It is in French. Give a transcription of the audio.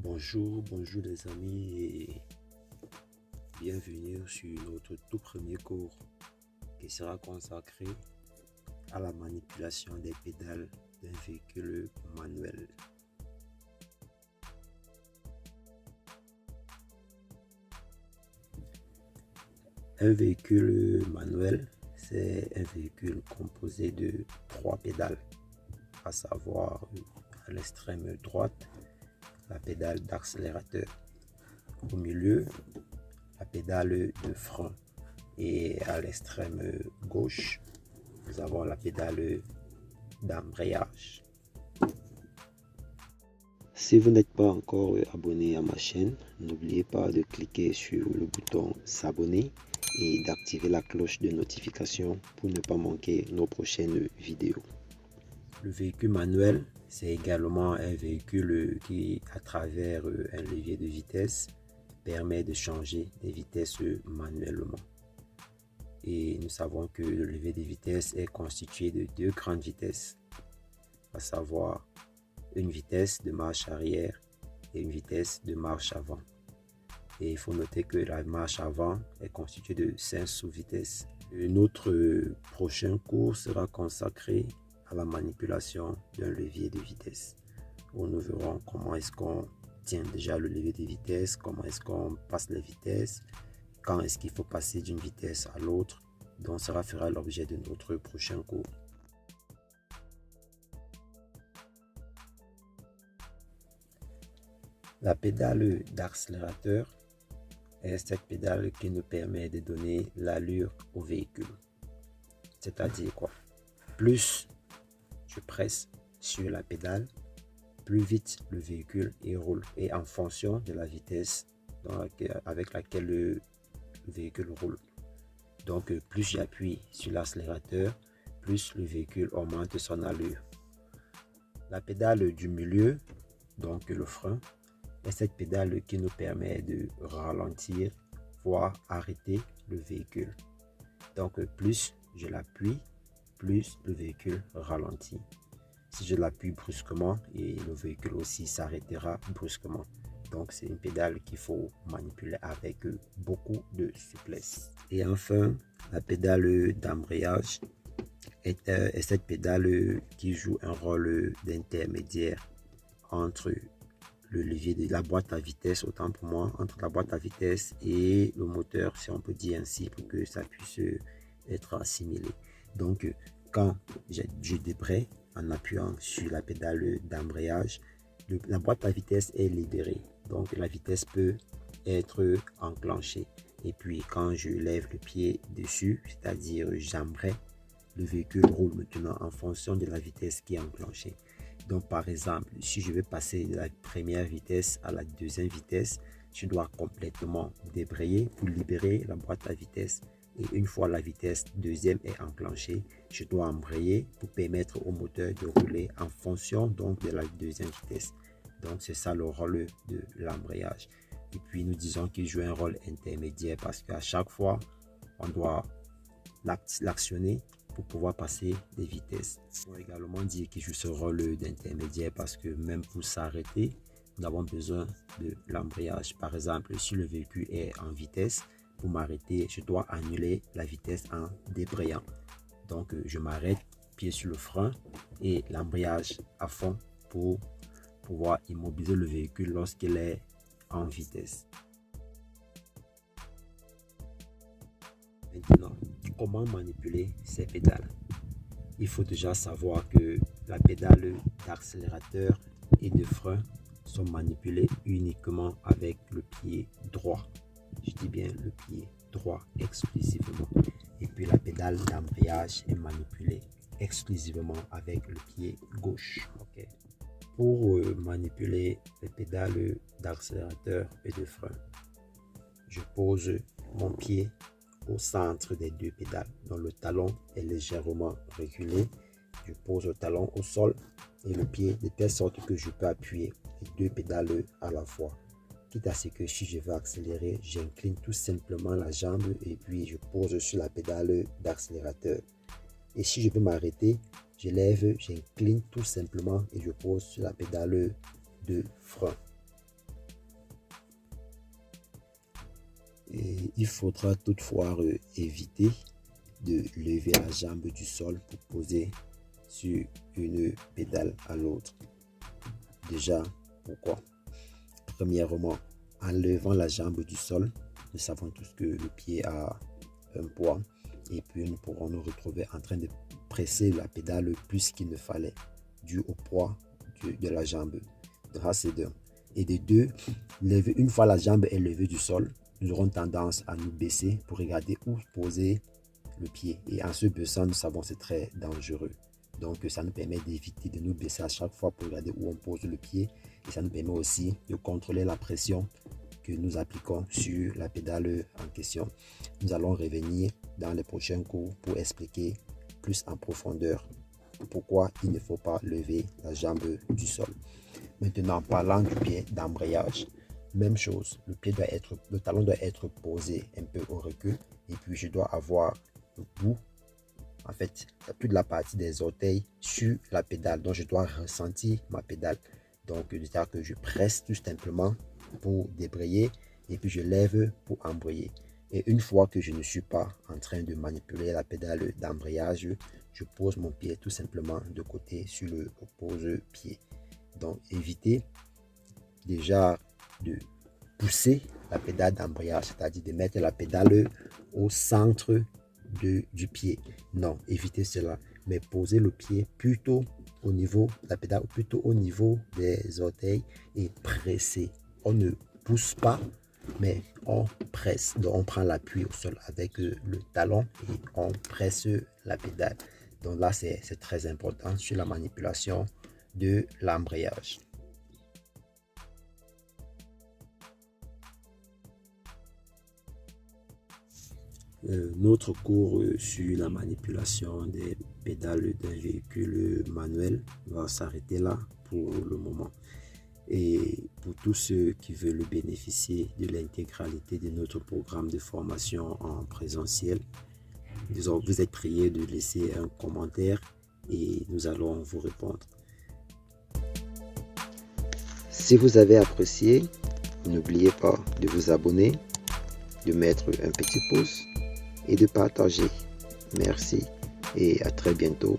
Bonjour les amis et bienvenue sur notre tout premier cours qui sera consacré à la manipulation des pédales d'un véhicule manuel. Un véhicule manuel, c'est un véhicule composé de 3 pédales, à savoir à l'extrême droite, la pédale d'accélérateur, au milieu, la pédale de frein et à l'extrême gauche, nous avons la pédale d'embrayage. Si vous n'êtes pas encore abonné à ma chaîne, n'oubliez pas de cliquer sur le bouton s'abonner et d'activer la cloche de notification pour ne pas manquer nos prochaines vidéos. Le véhicule manuel, c'est également un véhicule qui, à travers un levier de vitesse, permet de changer des vitesses manuellement. Et nous savons que le levier de vitesse est constitué de 2 grandes vitesses, à savoir une vitesse de marche arrière et une vitesse de marche avant. Et il faut noter que la marche avant est constituée de 5 sous-vitesses. Notre prochain cours sera consacré à la manipulation d'un levier de vitesse, où nous verrons comment est-ce qu'on tient déjà le levier de vitesse, comment est-ce qu'on passe les vitesses, quand est-ce qu'il faut passer d'une vitesse à l'autre. Donc cela fera l'objet de notre prochain cours. La pédale d'accélérateur est cette pédale qui nous permet de donner l'allure au véhicule. C'est-à-dire quoi? Plus je presse sur la pédale, plus vite le véhicule roule. Et en fonction de la vitesse avec laquelle le véhicule roule. Donc plus j'appuie sur l'accélérateur, plus le véhicule augmente son allure. La pédale du milieu, donc le frein, est cette pédale qui nous permet de ralentir, voire arrêter le véhicule. Donc plus je l'appuie, plus le véhicule ralentit. Si je l'appuie brusquement, et le véhicule aussi s'arrêtera brusquement. Donc c'est une pédale qu'il faut manipuler avec beaucoup de souplesse. Et enfin, la pédale d'embrayage est cette pédale qui joue un rôle d'intermédiaire entre le levier de la boîte à vitesse, autant pour moi, entre la boîte à vitesse et le moteur, si on peut dire ainsi, pour que ça puisse être assimilé. Donc quand je débraye en appuyant sur la pédale d'embrayage, la boîte à vitesse est libérée, donc la vitesse peut être enclenchée. Et puis quand je lève le pied dessus, c'est-à-dire j'embraye, le véhicule roule maintenant en fonction de la vitesse qui est enclenchée. Donc par exemple, si je veux passer de la première vitesse à la deuxième vitesse, je dois complètement débrayer pour libérer la boîte à vitesse. Et une fois la vitesse deuxième est enclenchée, je dois embrayer pour permettre au moteur de rouler en fonction donc de la deuxième vitesse. Donc c'est ça le rôle de l'embrayage. Et puis nous disons qu'il joue un rôle intermédiaire parce qu'à chaque fois, on doit l'actionner pour pouvoir passer des vitesses. On peut également dire qu'il joue ce rôle d'intermédiaire parce que même pour s'arrêter, nous avons besoin de l'embrayage. Par exemple, si le véhicule est en vitesse, pour m'arrêter, je dois annuler la vitesse en débrayant. Donc, je m'arrête, pied sur le frein et l'embrayage à fond pour pouvoir immobiliser le véhicule lorsqu'il est en vitesse. Maintenant, comment manipuler ces pédales? Il faut déjà savoir que la pédale d'accélérateur et de frein sont manipulées uniquement avec le pied droit. Je dis bien le pied droit exclusivement. Et puis la pédale d'embrayage est manipulée exclusivement avec le pied gauche. Okay. Pour manipuler les pédales d'accélérateur et de frein, je pose mon pied au centre des deux pédales, dont le talon est légèrement reculé. Je pose le talon au sol et le pied de telle sorte que je peux appuyer les deux pédales à la fois. Quitte à ce que si je veux accélérer, j'incline tout simplement la jambe et puis je pose sur la pédale d'accélérateur. Et si je veux m'arrêter, je lève, j'incline tout simplement et je pose sur la pédale de frein. Et il faudra toutefois éviter de lever la jambe du sol pour poser sur une pédale à l'autre. Déjà, pourquoi? Premièrement, en levant la jambe du sol, nous savons tous que le pied a un poids et puis nous pourrons nous retrouver en train de presser la pédale plus qu'il ne fallait dû au poids de la jambe. Donc ça, c'est d'un. Et de deux, une fois la jambe est levée du sol, nous aurons tendance à nous baisser pour regarder où poser le pied. Et en se baissant, nous savons que c'est très dangereux. Donc ça nous permet d'éviter de nous baisser à chaque fois pour regarder où on pose le pied. Et ça nous permet aussi de contrôler la pression que nous appliquons sur la pédale en question. Nous allons revenir dans les prochains cours pour expliquer plus en profondeur pourquoi il ne faut pas lever la jambe du sol. Maintenant, parlant du pied d'embrayage, même chose, le talon doit être posé un peu au recul et puis je dois avoir le bout, en fait, toute la partie des orteils sur la pédale, donc je dois ressentir ma pédale. Donc, c'est-à-dire que je presse tout simplement pour débrayer et puis je lève pour embrayer. Et une fois que je ne suis pas en train de manipuler la pédale d'embrayage, je pose mon pied tout simplement de côté sur le pose-pied. Donc, évitez déjà de pousser la pédale d'embrayage, c'est-à-dire de mettre la pédale au centre du pied. Non, évitez cela, mais posez le pied plutôt au niveau, la pédale plutôt au niveau des orteils et pressez. On ne pousse pas, mais on presse. Donc, on prend l'appui au sol avec le talon et on presse la pédale. Donc là, c'est très important sur la manipulation de l'embrayage. Notre cours sur la manipulation des pédales d'un véhicule manuel va s'arrêter là pour le moment. Et pour tous ceux qui veulent bénéficier de l'intégralité de notre programme de formation en présentiel, vous êtes priés de laisser un commentaire et nous allons vous répondre. Si vous avez apprécié, n'oubliez pas de vous abonner, de mettre un petit pouce et de partager. Merci et à très bientôt.